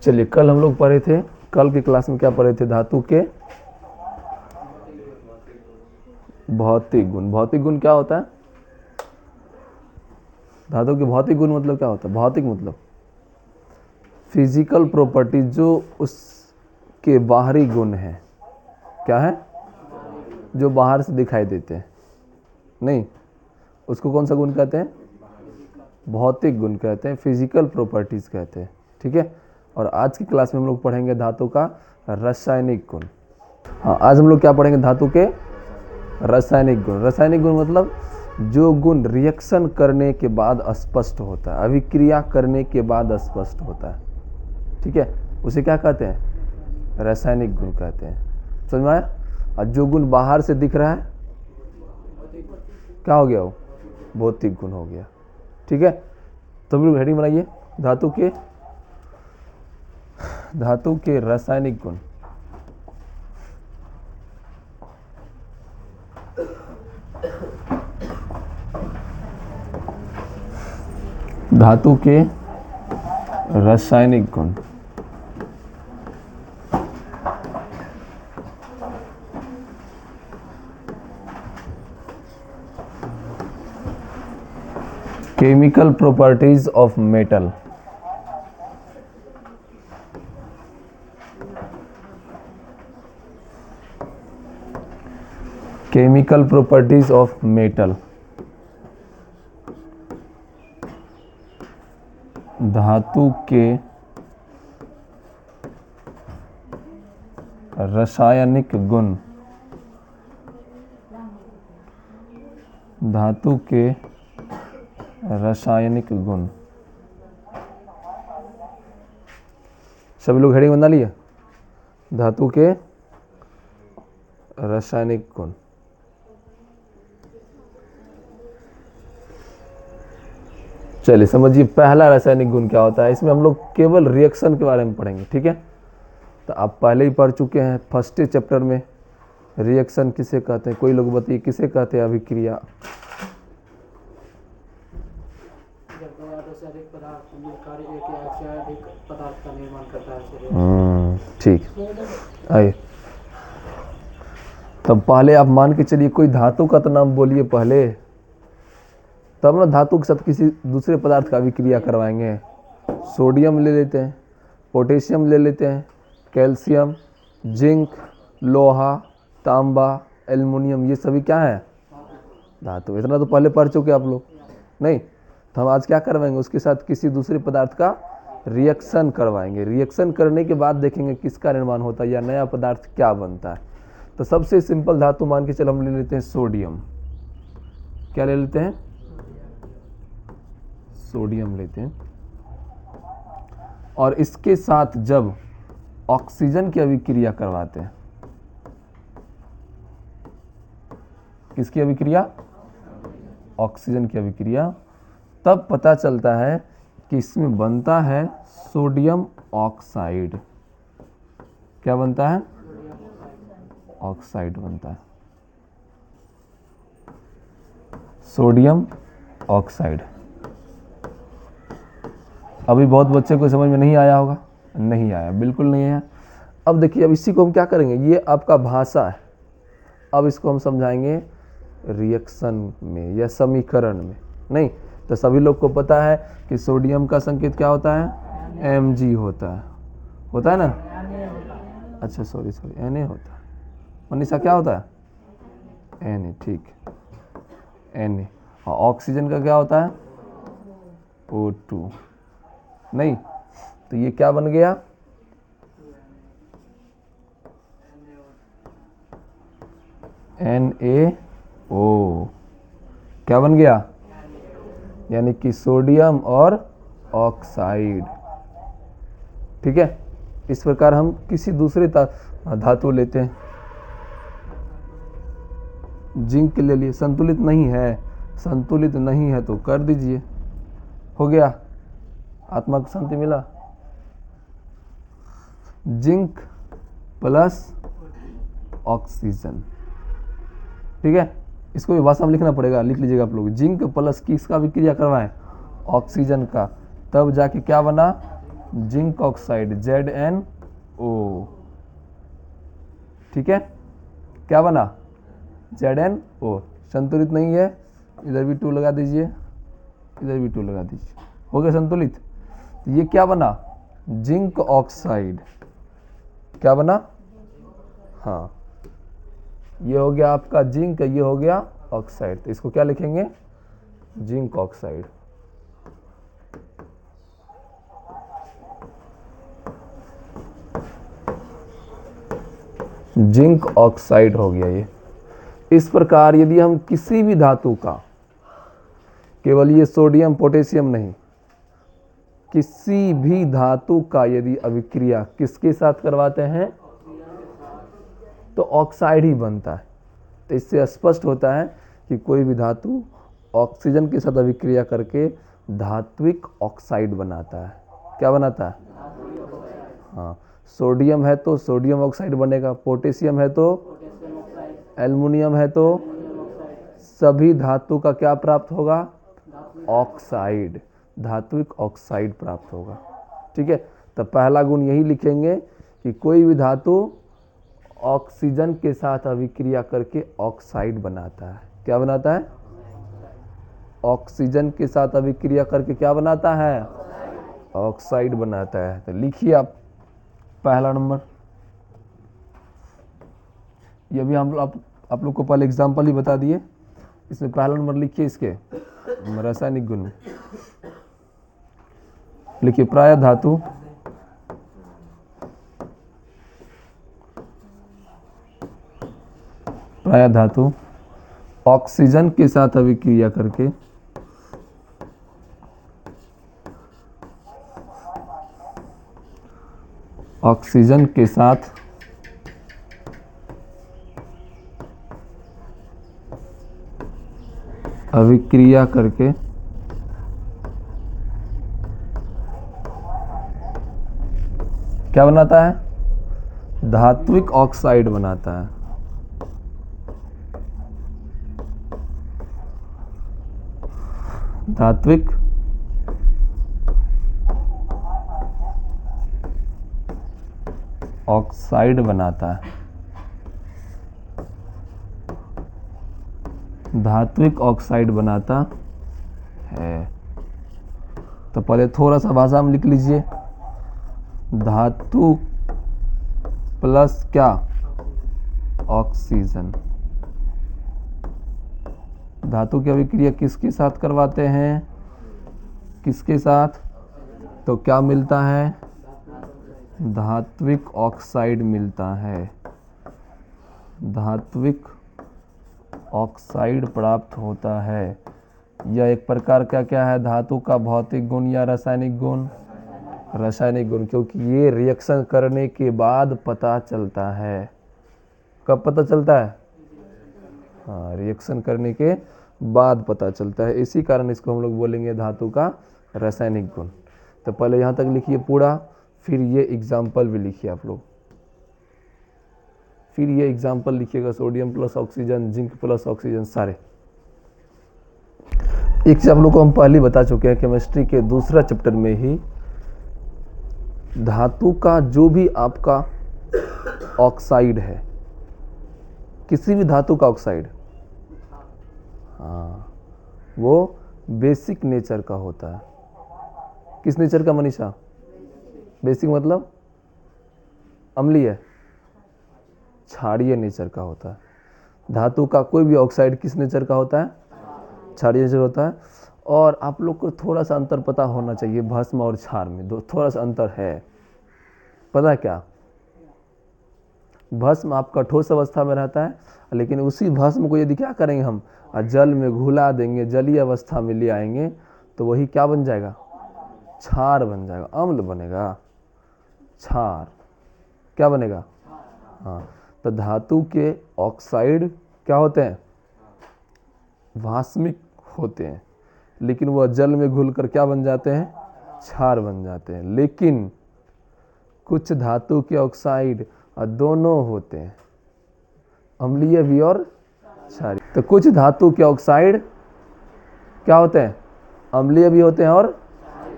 चलिए, कल हम लोग पढ़े थे, कल की क्लास में क्या पढ़े थे? धातु के भौतिक गुण। भौतिक गुण क्या होता है? धातु के भौतिक गुण मतलब क्या होता है? भौतिक मतलब फिजिकल प्रॉपर्टीज, जो उसके बाहरी गुण है। क्या है? जो बाहर से दिखाई देते हैं, नहीं, उसको कौन सा गुण कहते हैं? भौतिक गुण कहते हैं, फिजिकल प्रॉपर्टीज कहते हैं। ठीक है। और आज की क्लास में हम लोग पढ़ेंगे धातु का रासायनिक गुण। हाँ, आज हम लोग क्या पढ़ेंगे? धातु के रासायनिक गुण। रासायनिक गुण मतलब जो गुण रिएक्शन करने के बाद स्पष्ट होता है, अभिक्रिया करने के बाद स्पष्ट होता है। ठीक है, उसे क्या कहते हैं? रासायनिक गुण कहते हैं। समझ में आया? और जो गुण बाहर से दिख रहा है क्या हो गया? वो भौतिक गुण हो गया। ठीक है, तो हम लोग हेडिंग बनाइए, धातु के रासायनिक गुण। धातु के रासायनिक गुण। Chemical properties of metal. Chemical properties of metal. धातु के रासायनिक गुण। धातु के रासायनिक गुण। सभी लोग हेडिंग बना लिए? धातु के रासायनिक गुण। चलिए समझिए, पहला रासायनिक गुण क्या होता है। इसमें हम लोग केवल रिएक्शन के बारे में पढ़ेंगे। ठीक है, तो आप पहले ही पढ़ चुके हैं फर्स्ट चैप्टर में। रिएक्शन किसे कहते हैं? कोई लोग बताइए, किसे कहते हैं? अभिक्रिया। ठीक, आइए, तब पहले आप मान के चलिए कोई धातु का तो नाम बोलिए पहले, तब ना धातु के साथ किसी दूसरे पदार्थ का अभिक्रिया करवाएंगे। सोडियम ले लेते हैं, पोटेशियम ले लेते हैं, कैल्शियम, जिंक, लोहा, तांबा, एल्युमिनियम, ये सभी क्या है? धातु। इतना तो पहले पढ़ चुके आप लोग, नहीं? तो हम आज क्या करवाएंगे? उसके साथ किसी दूसरे पदार्थ का रिएक्शन करवाएंगे। रिएक्शन करने के बाद देखेंगे किसका निर्माण होता है या नया पदार्थ क्या बनता है। तो सबसे सिंपल धातु मान के चलो हम ले लेते हैं सोडियम। क्या ले लेते हैं? सोडियम लेते हैं। और इसके साथ जब ऑक्सीजन की अभिक्रिया करवाते हैं, किसकी अभिक्रिया? ऑक्सीजन की अभिक्रिया, तब पता चलता है कि इसमें बनता है सोडियम ऑक्साइड। क्या बनता है? ऑक्साइड बनता है, सोडियम ऑक्साइड। अभी बहुत बच्चे को समझ में नहीं आया होगा। नहीं आया, बिल्कुल नहीं आया। अब देखिए, अब इसी को हम क्या करेंगे? ये आपका भाषा है, अब इसको हम समझाएंगे रिएक्शन में या समीकरण में। नहीं तो सभी लोग को पता है कि सोडियम का संकेत क्या होता है? Mg होता है ना? अच्छा सॉरी, Na होता है। मनीषा क्या होता है? Na, ठीक, Na। और ऑक्सीजन का क्या होता है? O2। नहीं तो ये क्या बन गया? NaO। क्या बन गया? यानी कि सोडियम और ऑक्साइड। ठीक है, इस प्रकार हम किसी दूसरे धातु लेते हैं। जिंक ले लिए, संतुलित नहीं है, संतुलित नहीं है तो कर दीजिए, हो गया, आत्मा को शांति मिला। Zinc plus oxygen. ठीक है, इसको भी भाषा में लिखना पड़ेगा, लिख लीजिएगा आप लोग। जिंक प्लस किसका अभिक्रिया करवाएं? ऑक्सीजन का, तब जाके क्या बना? Zinc oxide ZnO। ठीक है, क्या बना? ZnO। संतुलित नहीं है, इधर भी 2 लगा दीजिए, इधर भी 2 लगा दीजिए, हो गया संतुलित। तो ये क्या बना? Zinc oxide. क्या बना? हाँ, ये हो गया आपका जिंक, ये हो गया ऑक्साइड, तो इसको क्या लिखेंगे? Zinc oxide. जिंक ऑक्साइड हो गया ये। इस प्रकार यदि हम किसी भी धातु का, केवल ये सोडियम पोटेशियम नहीं, किसी भी धातु का यदि अभिक्रिया किसके साथ करवाते हैं तो ऑक्साइड ही बनता है। तो इससे स्पष्ट होता है कि कोई भी धातु ऑक्सीजन के साथ अभिक्रिया करके धात्विक ऑक्साइड बनाता है। क्या बनाता है? हाँ, सोडियम है तो सोडियम ऑक्साइड बनेगा, पोटेशियम है तो एल्युमिनियम है तो सभी धातु का क्या प्राप्त होगा? ऑक्साइड, धात्विक ऑक्साइड प्राप्त होगा। ठीक है, तो पहला गुण यही लिखेंगे कि कोई भी धातु ऑक्सीजन के साथ अभिक्रिया करके ऑक्साइड बनाता है। क्या बनाता है? ऑक्सीजन के साथ अभिक्रिया करके क्या बनाता है? ऑक्साइड बनाता है। तो लिखिए आप पहला नंबर। ये भी हम आप लोग को पहले एग्जाम्पल ही बता दिए, इसमें पहला नंबर लिखिए इसके रासायनिक गुण में। लिखिए प्राय धातु ऑक्सीजन के साथ अभिक्रिया करके ऑक्सीजन के साथ अभिक्रिया करके क्या बनाता है? धात्विक ऑक्साइड बनाता है। धात्विक ऑक्साइड बनाता है। धात्विक ऑक्साइड बनाता है। तो पहले थोड़ा सा भाषा में लिख लीजिए, धातु प्लस क्या? ऑक्सीजन। धातु की अभिक्रिया किसके साथ करवाते हैं? किसके साथ? तो क्या मिलता है? धात्विक ऑक्साइड मिलता है। धात्विक ऑक्साइड प्राप्त होता है। यह एक प्रकार का क्या है? धातु का भौतिक गुण या रासायनिक गुण? रासायनिक गुण, क्योंकि ये रिएक्शन करने के बाद पता चलता है। कब पता चलता है? हाँ, रिएक्शन करने के बाद पता चलता है। इसी कारण इसको हम लोग बोलेंगे धातु का रासायनिक गुण। तो पहले यहाँ तक लिखिए पूरा, फिर ये एग्जाम्पल भी लिखिए आप लोग। फिर ये एग्जाम्पल लिखिएगा, sodium plus oxygen, zinc plus oxygen सारे। एक चीज आप लोग को हम पहले बता चुके हैं केमिस्ट्री के दूसरा चैप्टर में ही, धातु का जो भी आपका ऑक्साइड है, किसी भी धातु का ऑक्साइड, हाँ, वो बेसिक नेचर का होता है। किस नेचर का मनीषा? बेसिक मतलब अम्लीय, क्षारीय नेचर का होता है। धातु का कोई भी ऑक्साइड किस नेचर का होता है? क्षारीय नेचर होता है। और आप लोग को थोड़ा सा अंतर पता होना चाहिए भस्म और क्षार में, दो थोड़ा सा अंतर है। पता है क्या? भस्म आपका ठोस अवस्था में रहता है, लेकिन उसी भस्म को यदि क्या करेंगे हम, जल में घुला देंगे, जलीय अवस्था में ले आएंगे, तो वही क्या बन जाएगा? क्षार बन जाएगा, अम्ल बनेगा, क्षार। क्या बनेगा? हाँ, तो धातु के ऑक्साइड क्या होते हैं? भास्मिक होते हैं, लेकिन वह जल में घुलकर क्या बन जाते हैं? क्षार बन जाते हैं। लेकिन कुछ धातु के ऑक्साइड दोनों होते हैं, अम्लीय भी और क्षारीय। तो कुछ धातु के ऑक्साइड क्या होते हैं? अम्लीय भी होते हैं और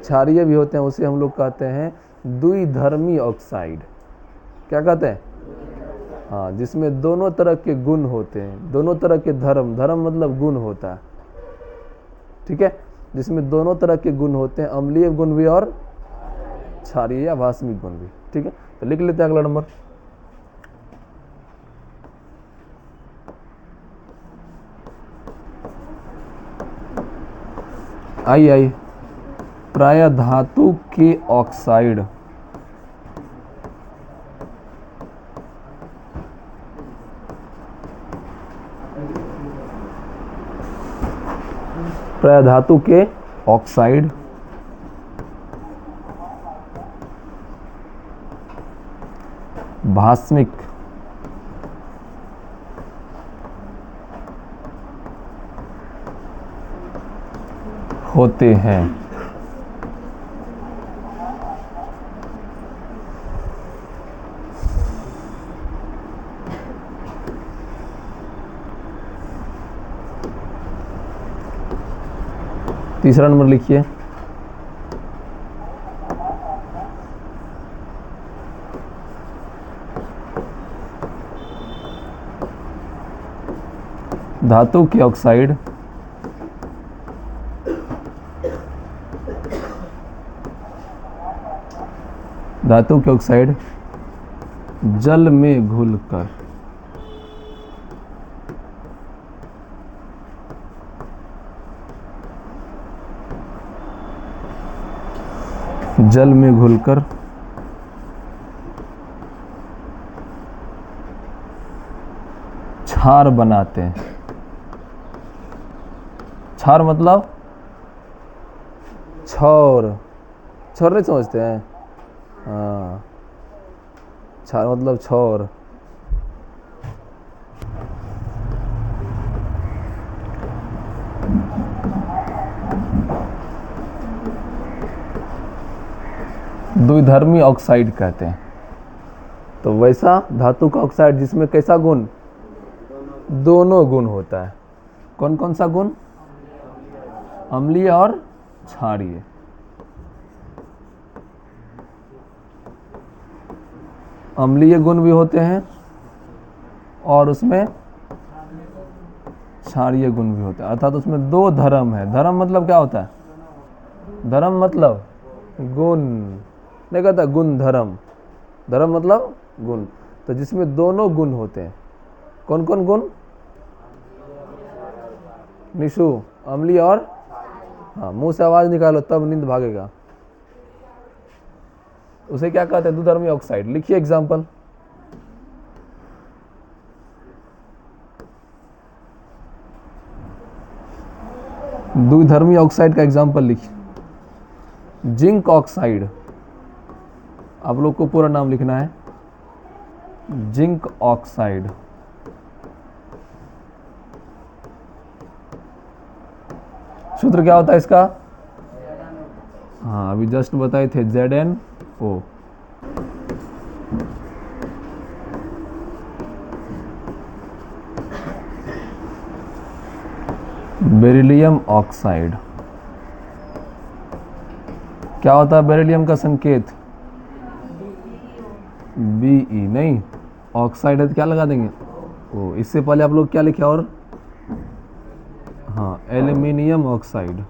क्षारीय भी होते हैं। उसे हम लोग कहते हैं द्विधर्मी ऑक्साइड। क्या कहते हैं? हाँ, जिसमें दोनों तरह के गुण होते हैं, दोनों तरह के धर्म, धर्म मतलब गुण होता है, ठीक है, जिसमें दोनों तरह के गुण होते हैं, अम्लीय गुण भी और क्षारीय या भास्मिक गुण भी, ठीक है। तो लिख लेते हैं अगला नंबर। आइए प्राय धातु के ऑक्साइड प्राय धातु के ऑक्साइड भास्मिक होते हैं। तीसरा नंबर लिखिए। धातु के ऑक्साइड जल में घुलकर क्षार बनाते हैं। क्षार मतलब छौर नहीं समझते हैं? हाँ, क्षार मतलब छौर। द्विधर्मी ऑक्साइड कहते हैं। तो वैसा धातु का ऑक्साइड जिसमें कैसा गुण? दोनों गुण होता है। कौन कौन सा गुण? अम्लीय और क्षारीय। अम्लीय गुण भी होते हैं और उसमें क्षारीय गुण भी होता है, अर्थात उसमें दो धर्म है। धर्म मतलब क्या होता है? धर्म मतलब गुण, नहीं कहता गुण धर्म, धर्म मतलब गुण। तो जिसमें दोनों गुण होते हैं, कौन कौन गुण? निशु, अम्लीय और, हाँ, मुंह से आवाज निकालो तब नींद भागेगा। उसे क्या कहते हैं? द्विधर्मी ऑक्साइड। लिखिए एग्जाम्पल। द्विधर्मी ऑक्साइड का एग्जाम्पल लिखिए। जिंक ऑक्साइड, आप लोग को पूरा नाम लिखना है। जिंक ऑक्साइड सूत्र क्या होता है इसका? हाँ, अभी जस्ट बताए थे, ZnO। बेरिलियम ऑक्साइड क्या होता है? बेरिलियम का संकेत Be, नहीं ऑक्साइड है तो क्या लगा देंगे? ओ। इससे पहले आप लोग क्या लिखे? और हाँ, aluminium oxide.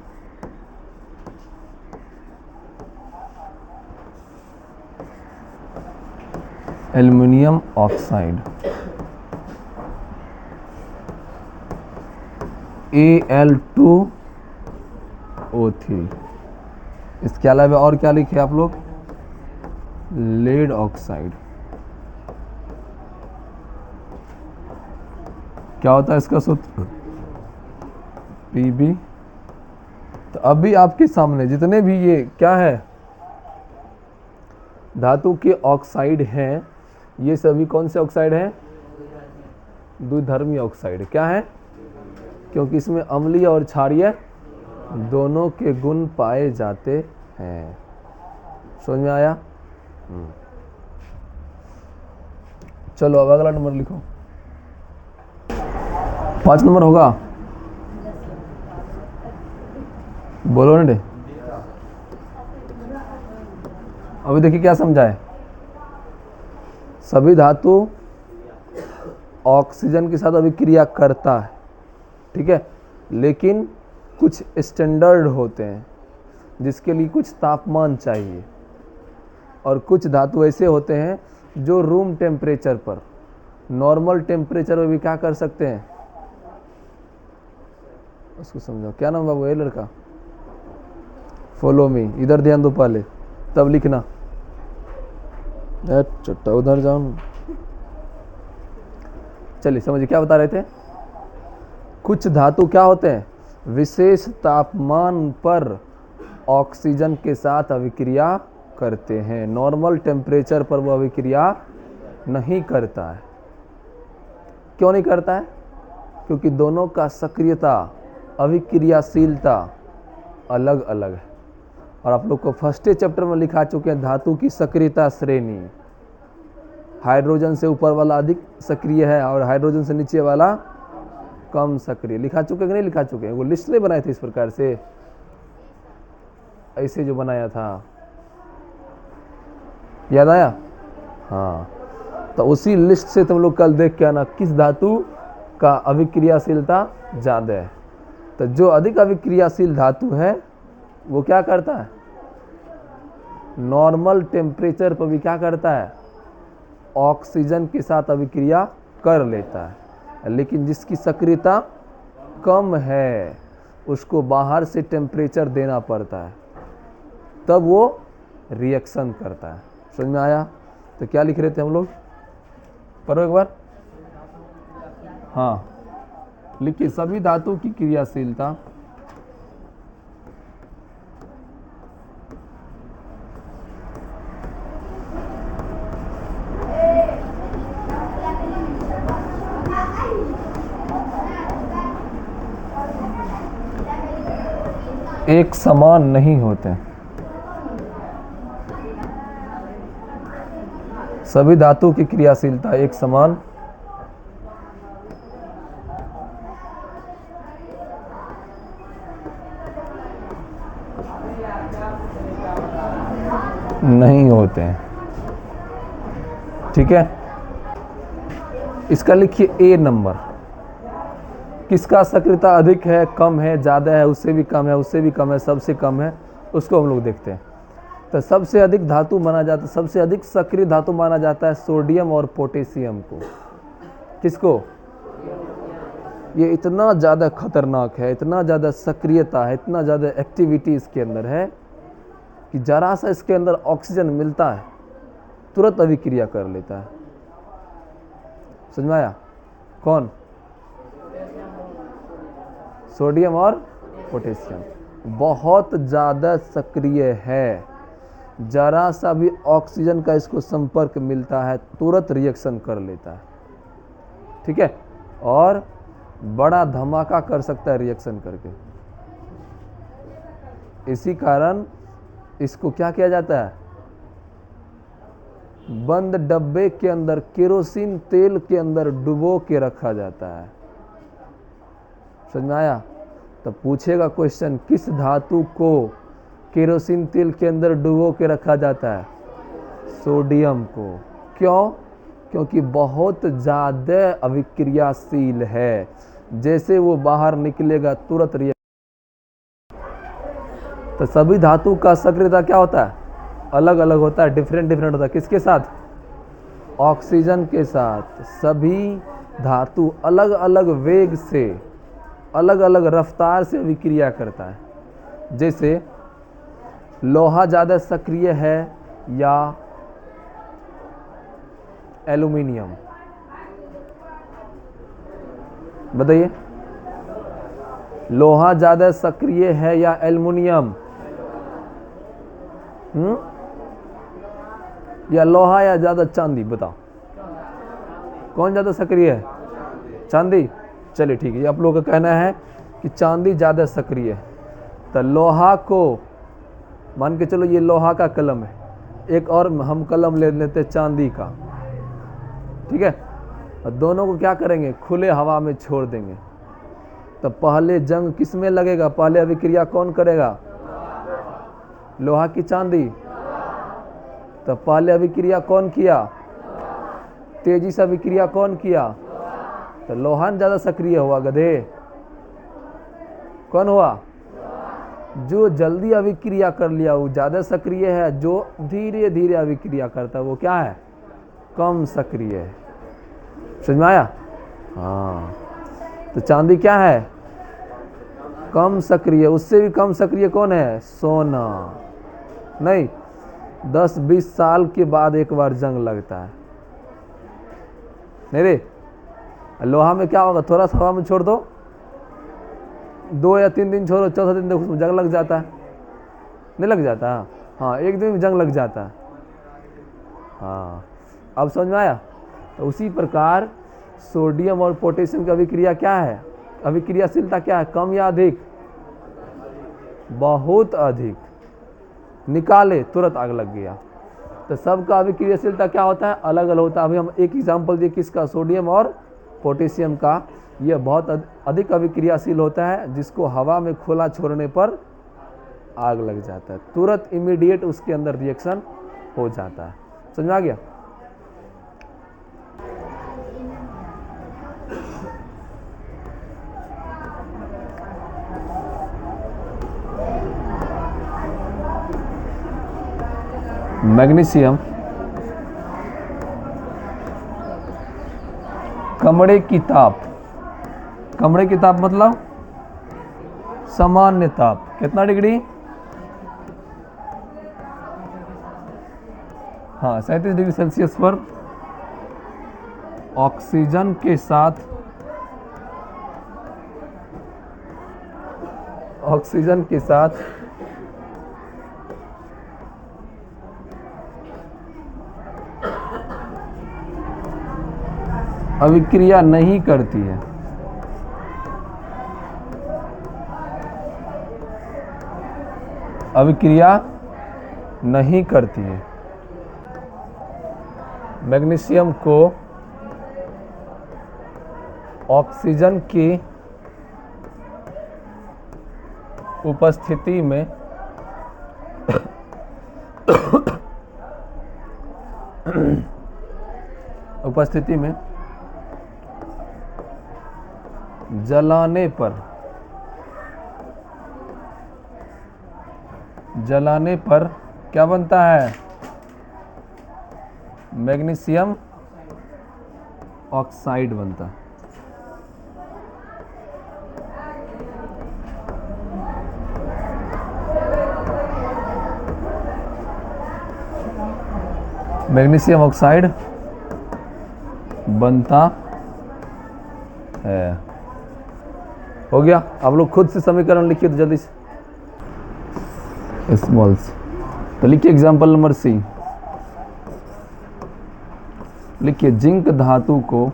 Aluminium oxide Al2O3। इसके अलावा और क्या लिखे आप लोग? Lead oxide. क्या होता है इसका सूत्र? Pb। तो अभी आपके सामने जितने भी ये क्या है धातु के ऑक्साइड हैं, ये सभी कौन से ऑक्साइड हैं? द्विधर्मी ऑक्साइड। क्या है? क्योंकि इसमें अम्लीय और क्षारीय दोनों के गुण पाए जाते हैं। समझ में आया? चलो अब अगला नंबर लिखो। 5 नंबर होगा, बोलो ना। अभी देखिए क्या समझाए, सभी धातु ऑक्सीजन के साथ अभिक्रिया करता है, ठीक है, लेकिन कुछ स्टैंडर्ड होते हैं जिसके लिए कुछ तापमान चाहिए, और कुछ धातु ऐसे होते हैं जो रूम टेम्परेचर पर, नॉर्मल टेम्परेचर में भी क्या कर सकते हैं, उसको समझो। क्या नाम बाबू, ये लड़का, फॉलो मी, इधर ध्यान दो पहले तब लिखना, चुट्टा उधर जाओ। चलिए समझिए क्या बता रहे थे। कुछ धातु क्या होते हैं, विशेष तापमान पर ऑक्सीजन के साथ अभिक्रिया करते हैं, नॉर्मल टेम्परेचर पर वो अभिक्रिया नहीं करता है। क्यों नहीं करता है? क्योंकि दोनों का सक्रियता, अभिक्रियाशीलता अलग अलग है। और आप लोग को फर्स्ट चैप्टर में लिखा चुके हैं धातु की सक्रियता श्रेणी, हाइड्रोजन से ऊपर वाला अधिक सक्रिय है और हाइड्रोजन से नीचे वाला कम सक्रिय। लिखा चुके कि नहीं लिखा चुके हैं? वो लिस्ट नहीं बनाए थे इस प्रकार से, ऐसे जो बनाया था, याद आया? हाँ, तो उसी लिस्ट से तुम लोग कल देख के आना किस धातु का अभिक्रियाशीलता ज़्यादा है। तो जो अधिक अभिक्रियाशील धातु है वो क्या करता है, नॉर्मल टेम्परेचर पर भी क्या करता है, ऑक्सीजन के साथ अभिक्रिया कर लेता है। लेकिन जिसकी सक्रियता कम है उसको बाहर से टेम्परेचर देना पड़ता है, तब वो रिएक्शन करता है। समझ में आया? तो क्या लिख रहे थे हम लोग, पढ़ो एक बार। हाँ लिखिए, सभी धातु की क्रियाशीलता एक समान नहीं होते। सभी धातु की क्रियाशीलता एक समान नहीं होते हैं, ठीक है। इसका लिखिए ए नंबर, किसका सक्रियता अधिक है, कम है, ज़्यादा है, उससे भी कम है, उससे भी कम है, सबसे कम है, उसको हम लोग देखते हैं। तो सबसे अधिक धातु माना जाता है, सबसे अधिक सक्रिय धातु माना जाता है सोडियम और पोटेशियम को। किसको? ये इतना ज़्यादा खतरनाक है, इतना ज़्यादा सक्रियता है, इतना ज़्यादा एक्टिविटी इसके अंदर है कि जरा सा इसके अंदर ऑक्सीजन मिलता है तुरंत अभिक्रिया कर लेता है। समझ में आया? कौन? सोडियम और पोटेशियम बहुत ज़्यादा सक्रिय है, जरा सा भी ऑक्सीजन का इसको संपर्क मिलता है तुरंत रिएक्शन कर लेता है, ठीक है, और बड़ा धमाका कर सकता है रिएक्शन करके। इसी कारण इसको क्या किया जाता है, बंद डब्बे के अंदर केरोसिन तेल के अंदर डुबो के रखा जाता है। समझ में आया? तो पूछेगा क्वेश्चन, किस धातु को केरोसिन तेल के अंदर डुबो के रखा जाता है? सोडियम को। क्यों? क्योंकि बहुत ज़्यादा अभिक्रियाशील है, जैसे वो बाहर निकलेगा तुरंत रिएक्शन। तो सभी धातु का सक्रियता क्या होता है, अलग अलग होता है, डिफरेंट डिफरेंट होता है। किसके साथ? ऑक्सीजन के साथ। सभी धातु अलग अलग वेग से, अलग अलग रफ्तार से अभिक्रिया करता है। जैसे लोहा ज़्यादा सक्रिय है या एल्युमिनियम, बताइए, लोहा ज़्यादा सक्रिय है या एल्युमिनियम? या लोहा या ज़्यादा चांदी? बताओ कौन ज़्यादा सक्रिय है? चांदी। चलिए ठीक है, आप लोगों का कहना है कि चांदी ज़्यादा सक्रिय है। तो लोहा को मान के चलो ये लोहा का कलम है, एक और हम कलम ले लेते चांदी का, ठीक है, और दोनों को क्या करेंगे, खुले हवा में छोड़ देंगे। तो पहले जंग किस में लगेगा, पहले अभिक्रिया कौन करेगा, लोहा की चांदी? तो पहले अभिक्रिया कौन किया? तेजी से अभिक्रिया कौन किया? तो लोहा ज्यादा सक्रिय हुआ गधे। कौन हुआ? जो जल्दी अभिक्रिया कर लिया वो ज्यादा सक्रिय है, जो धीरे धीरे अभिक्रिया करता है वो क्या है? कम सक्रिय है। समझ में आया? हाँ, तो चांदी क्या है? कम सक्रिय। उससे भी कम सक्रिय कौन है? सोना। नहीं, 10-20 साल के बाद एक बार जंग लगता है। नहीं रे, लोहा में क्या होगा? थोड़ा सा हवा में छोड़ दो, 2 या 3 दिन छोड़ो, चौथा दिन देखो उसमें जंग लग जाता है। नहीं लग जाता? हाँ, एक दिन में जंग लग जाता है। हाँ, अब समझ में आया? तो उसी प्रकार सोडियम और पोटेशियम की अभिक्रिया क्या है? अभिक्रियाशीलता क्या है? कम या अधिक? बहुत अधिक। निकाले तुरंत आग लग गया। तो सबका अभिक्रियाशीलता क्या होता है? अलग अलग होता है। अभी हम एक एग्जांपल दिए किसका? सोडियम और पोटेशियम का। यह बहुत अधिक अभिक्रियाशील होता है, जिसको हवा में खुला छोड़ने पर आग लग जाता है। तुरंत इमीडिएट उसके अंदर रिएक्शन हो जाता है। समझ में आ गया? मैग्नीशियम कमरे की ताप, कमरे की ताप मतलब सामान्य ताप कितना डिग्री? हाँ, 37 डिग्री सेल्सियस पर ऑक्सीजन के साथ अभिक्रिया नहीं करती है। अभिक्रिया नहीं करती है। मैग्नीशियम को ऑक्सीजन की उपस्थिति में जलाने पर क्या बनता है? मैग्नीशियम ऑक्साइड बनता है। मैग्नीशियम ऑक्साइड बनता है। हो गया? आप लोग खुद से समीकरण लिखिए तो जल्दी से। स्मॉल्स तो लिखिए एग्जाम्पल नंबर सी। लिखिए जिंक धातु को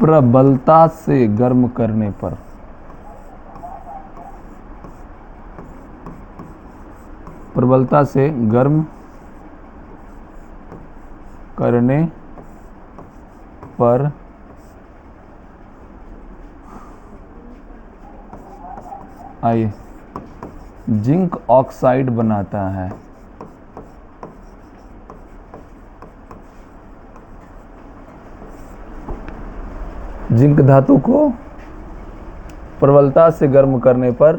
प्रबलता से गर्म करने पर आइए जिंक ऑक्साइड बनाता है। जिंक धातु को प्रबलता से गर्म करने पर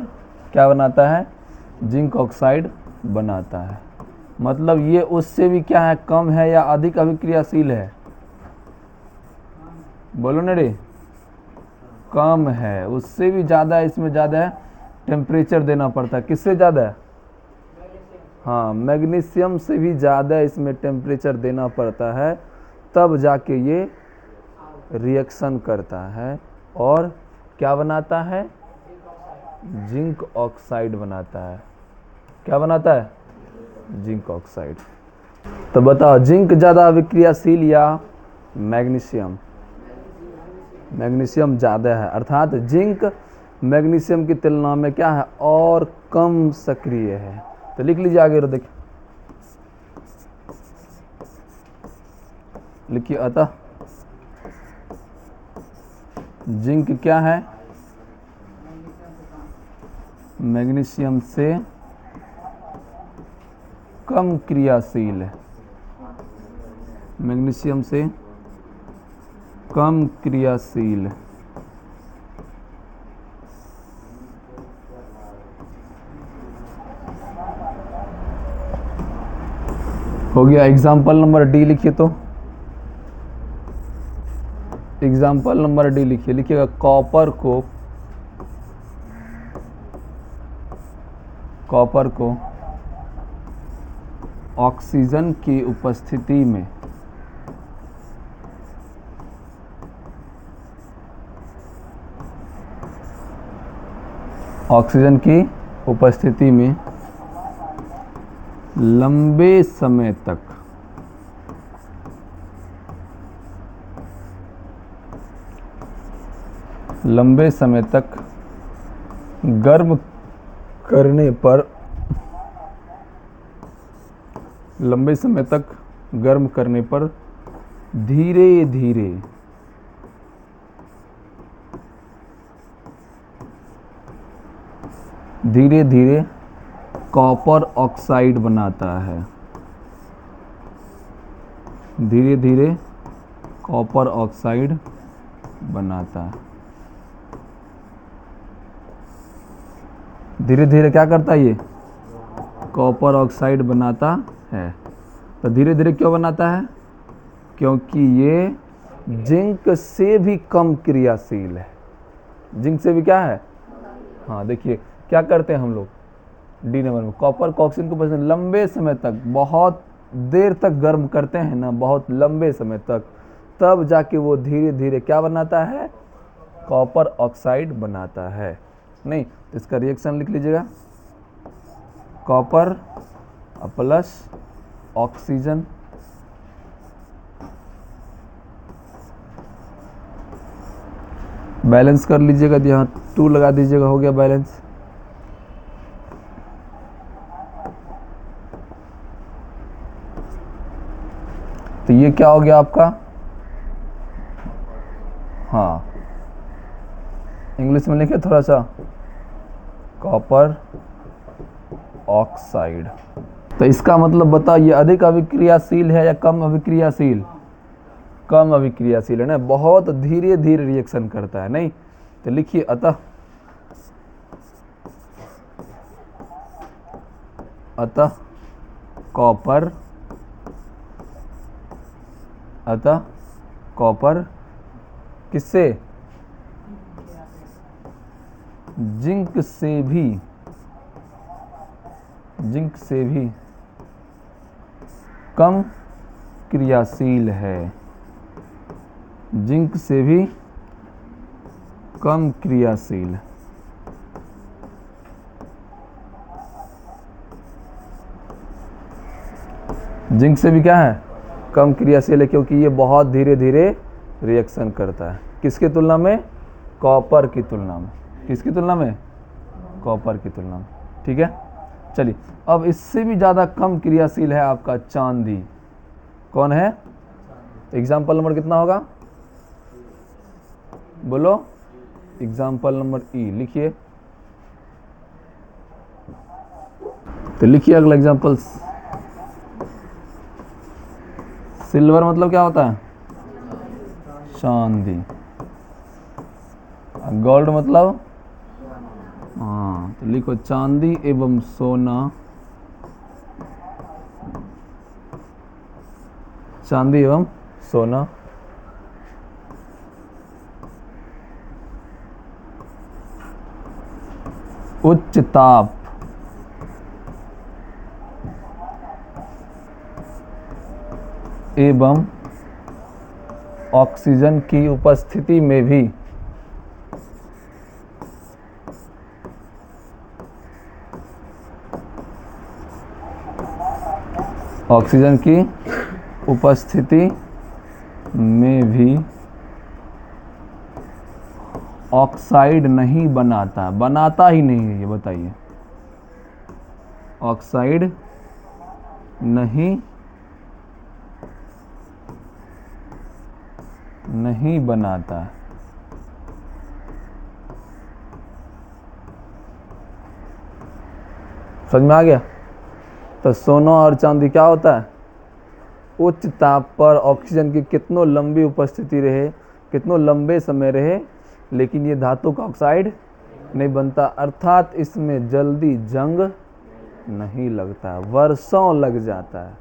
क्या बनाता है? जिंक ऑक्साइड बनाता है। मतलब ये उससे भी क्या है? कम है या अधिक अभिक्रियाशील है? बोलो ना रे, कम है। उससे भी ज़्यादा, इसमें ज़्यादा है, टेम्परेचर देना पड़ता है। किससे ज़्यादा है? हाँ, मैग्नीशियम से भी ज़्यादा इसमें टेम्परेचर देना पड़ता है, तब जाके ये रिएक्शन करता है और क्या बनाता है? जिंक ऑक्साइड बनाता है। क्या बनाता है? Zinc oxide. तो बताओ जिंक ज़्यादा अभिक्रियाशील या मैग्नीशियम? मैग्नीशियम ज़्यादा है, अर्थात जिंक मैग्नीशियम की तुलना में क्या है? और कम सक्रिय है। तो लिख लीजिए आगे, देखिए लिखिए अतः जिंक क्या है? मैग्नीशियम से कम क्रियाशील है, मैग्नीशियम से कम क्रियाशील। हो गया। एग्जाम्पल नंबर डी लिखिए, तो एग्जाम्पल नंबर डी लिखिए। लिखिएगा कॉपर को ऑक्सीजन की उपस्थिति में ऑक्सीजन की उपस्थिति में लंबे समय तक गर्म करने पर धीरे धीरे कॉपर ऑक्साइड बनाता है। धीरे धीरे कॉपर ऑक्साइड बनाता है। धीरे धीरे क्या करता है? ये कॉपर ऑक्साइड बनाता है। तो धीरे धीरे क्यों बनाता है? क्योंकि ये जिंक से भी कम क्रियाशील है। जिंक से भी क्या है? हाँ, देखिए क्या करते हैं हम लोग डी नंबर में, कॉपर को ऑक्सीजन को लंबे समय तक, बहुत देर तक गर्म करते हैं ना, बहुत लंबे समय तक, तब जाके वो धीरे धीरे क्या बनाता है? कॉपर ऑक्साइड बनाता है। नहीं, इसका रिएक्शन लिख लीजिएगा, कॉपर प्लस ऑक्सीजन बैलेंस कर लीजिएगा, यहाँ 2 लगा दीजिएगा, हो गया बैलेंस। तो ये क्या हो गया आपका? हाँ, इंग्लिश में लिखे थोड़ा सा, कॉपर ऑक्साइड। तो इसका मतलब बताओ, ये अधिक अभिक्रियाशील है या कम अभिक्रियाशील? कम अभिक्रियाशील है ना, बहुत धीरे धीरे रिएक्शन करता है। नहीं, तो लिखिए अतः कॉपर किससे? जिंक से भी कम क्रियाशील है। जिंक से भी कम क्रियाशील। जिंक से भी क्या है? कम क्रियाशील है, क्योंकि ये बहुत धीरे धीरे रिएक्शन करता है। किसकी तुलना में? कॉपर की तुलना में। किसकी तुलना में? कॉपर की तुलना में। ठीक है, चलिए अब इससे भी ज़्यादा कम क्रियाशील है आपका चांदी। कौन है? एग्जाम्पल नंबर कितना होगा? बोलो, एग्जाम्पल नंबर ई लिखिए। तो लिखिए अगला एग्जाम्पल। सिल्वर मतलब क्या होता है? चांदी। गोल्ड मतलब? हाँ, तो लिखो चांदी एवं सोना। चांदी एवं सोना उच्च ताप एवं ऑक्सीजन की उपस्थिति में भी ऑक्सीजन की उपस्थिति में भी ऑक्साइड नहीं बनाता। बनाता ही नहीं है, ये बताइए। ऑक्साइड नहीं बनाता। समझ में आ गया? तो सोना और चांदी क्या होता है? उच्च ताप पर ऑक्सीजन की कितनों लंबी उपस्थिति रहे, कितनों लंबे समय रहे, लेकिन ये धातु का ऑक्साइड नहीं बनता, अर्थात इसमें जल्दी जंग नहीं लगता, वर्षों लग जाता है।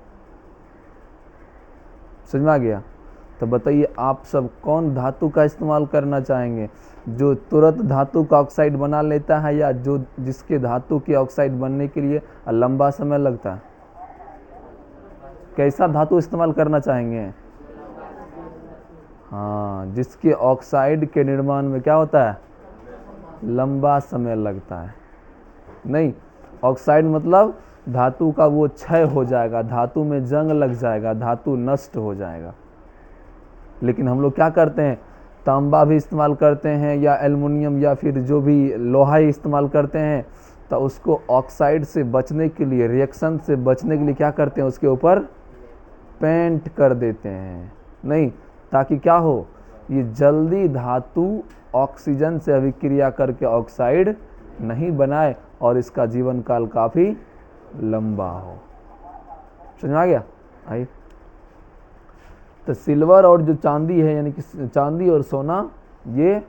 समझ में आ गया? तो बताइए आप सब कौन धातु का इस्तेमाल करना चाहेंगे, जो तुरंत धातु का ऑक्साइड बना लेता है या जो जिसके धातु के ऑक्साइड बनने के लिए लंबा समय लगता है? कैसा धातु इस्तेमाल करना चाहेंगे? हाँ, जिसके ऑक्साइड के निर्माण में क्या होता है? लंबा समय लगता है। नहीं, ऑक्साइड मतलब धातु का वो क्षय हो जाएगा, धातु में जंग लग जाएगा, धातु नष्ट हो जाएगा। लेकिन हम लोग क्या करते हैं, तांबा भी इस्तेमाल करते हैं या एल्युमिनियम या फिर जो भी लोहा ही इस्तेमाल करते हैं, तो उसको ऑक्साइड से बचने के लिए, रिएक्शन से बचने के लिए क्या करते हैं, उसके ऊपर पेंट कर देते हैं। नहीं, ताकि क्या हो, ये जल्दी धातु ऑक्सीजन से अभिक्रिया करके ऑक्साइड नहीं बनाए और इसका जीवन काल काफ़ी लंबा हो। समझ में आ गया? आइए, तो सिल्वर और जो चांदी है, यानी कि चांदी और सोना, ये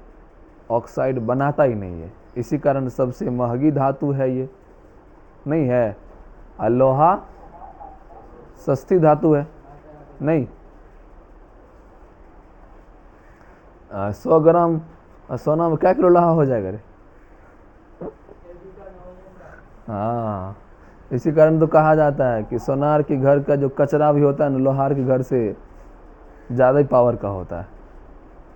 ऑक्साइड बनाता ही नहीं है, इसी कारण सबसे महंगी धातु है ये, नहीं है? और लोहा सस्ती धातु है, नहीं? 100 ग्राम सोना में क्या किलो लोहा हो जाएगा रे? हाँ, इसी कारण तो कहा जाता है कि सोनार के घर का जो कचरा भी होता है ना, लोहार के घर से ज़्यादा ही पावर का होता है।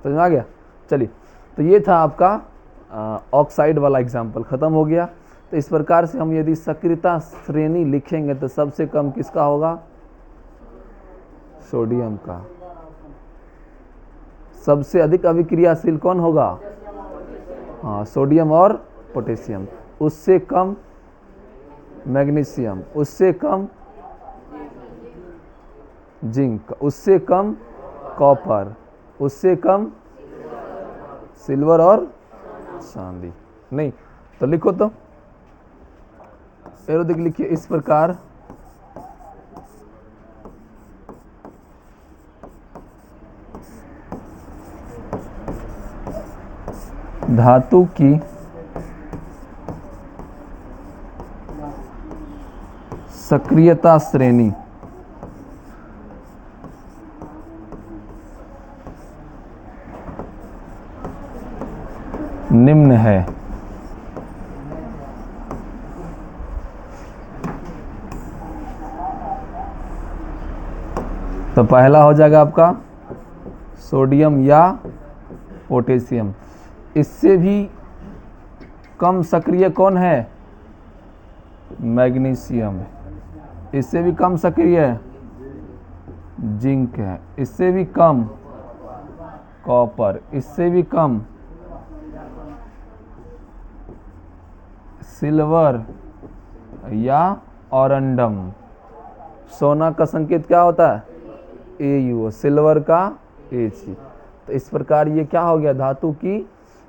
समझ में आ गया? चलिए, तो ये था आपका ऑक्साइड वाला एग्जाम्पल, ख़त्म हो गया। तो इस प्रकार से हम यदि सक्रियता श्रेणी लिखेंगे तो सबसे कम किसका होगा? सोडियम का। सबसे अधिक अभिक्रियाशील कौन होगा? हाँ, सोडियम और पोटेशियम। उससे कम मैग्नीशियम, उससे कम जिंक, उससे कम कॉपर, उससे कम सिल्वर और चांदी। नहीं तो लिखो, तो एरोदिक लिखिए इस प्रकार, धातु की सक्रियता श्रेणी निम्न है। तो पहला हो जाएगा आपका सोडियम या पोटेशियम। इससे भी कम सक्रिय कौन है? मैग्नीशियम। इससे भी कम सक्रिय जिंक है। इससे भी कम कॉपर। इससे भी कम सिल्वर या ऑरंडम। सोना का संकेत क्या होता है? AU। सिल्वर का Ag। तो इस प्रकार ये क्या हो गया? धातु की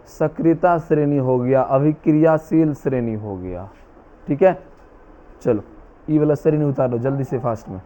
सक्रियता श्रेणी हो गया, अभिक्रियाशील श्रेणी हो गया। ठीक है, चलो ई वाला श्रेणी उतार लो जल्दी से, फास्ट में।